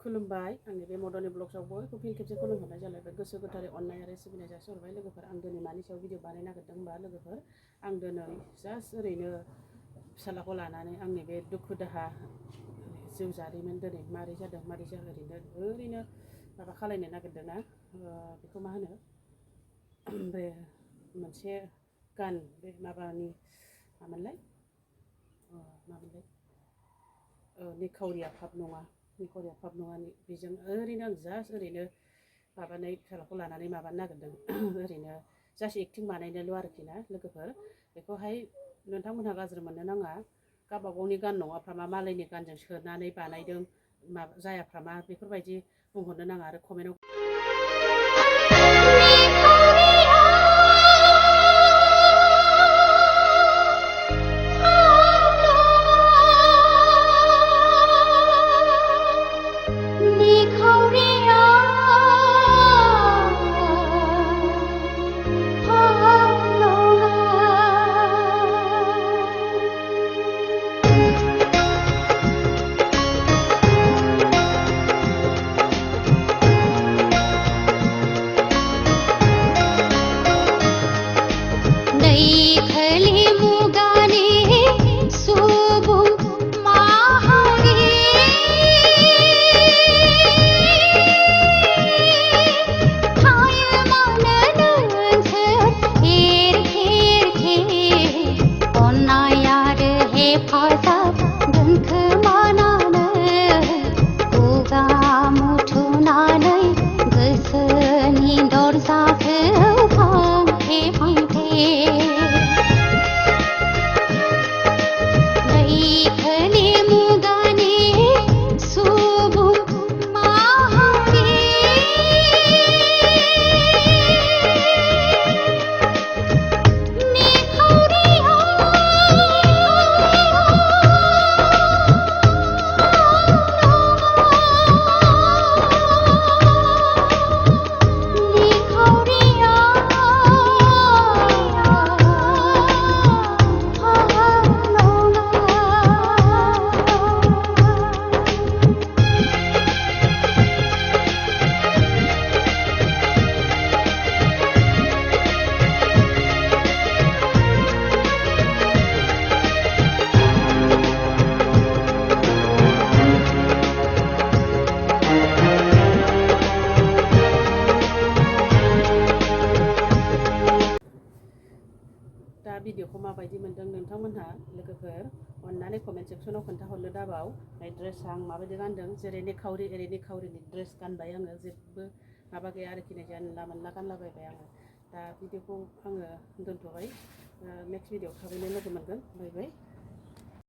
खुलुमबाय आंनि बे मदननि ब्लग्सआव बयखौ फिन खेबसे खुलुमहरनाय जालायबाय गोसो गोथारै अननाय आरो सिबिनाय जासिहरबाय लोगोफोर आं दिनै मानि सायाव भिडिअ बानायनो नागिरदों होनबा लोगोफोर आं दिनै जास्ट ओरैनो फिसालाखौ लानानै आंनि बे दुखु दाहा जिउ जारिमिन दिनै मारै जादों मारै जाखो ओरैनो माबा खालायनो नागिरदों ना बेखौ मा होनो बे मोनसे गान बे माबानि मामोनलाय निखावरिया पाप नङा निखावरिया पाप नङा बेजों ओरैनो आं जास्ट ओरैनो माबानाय फिसालाखौ लानानै माबानो नागिरदों ओरैनो जास्ट एक्टिं बानायनोल' आरोखि ना लोगोफोर बेखौहाय नोंथांमोनहा गाज्रि मोननो नाङा गावबा गावनि गान नङाफ्रामा मालायनि गानजों सोनानै बानायदों माबा जायाफ्रामा बेफोरबायदि बुंहरनो नाङा आरो कमेन्टआव भिडिअखौ माबायदि मोनदों नोंथांमोनहा लोगोफोर अननानै कमेन्ट सेक्सनाव खोन्थाहरनो दाबाव ड्रेस आं माबायदि गानदों जेरै निखावरिनि ड्रेस गानबाय आङो जेबो माबा गैया आरोखि जानला मोनला गानलाबायबाय आङो दा भिडिअखौ आङो दोनथ'बाय नेक्स्ट भिडिअआव थाबैनो लोगो मोनगोन बाय बाय।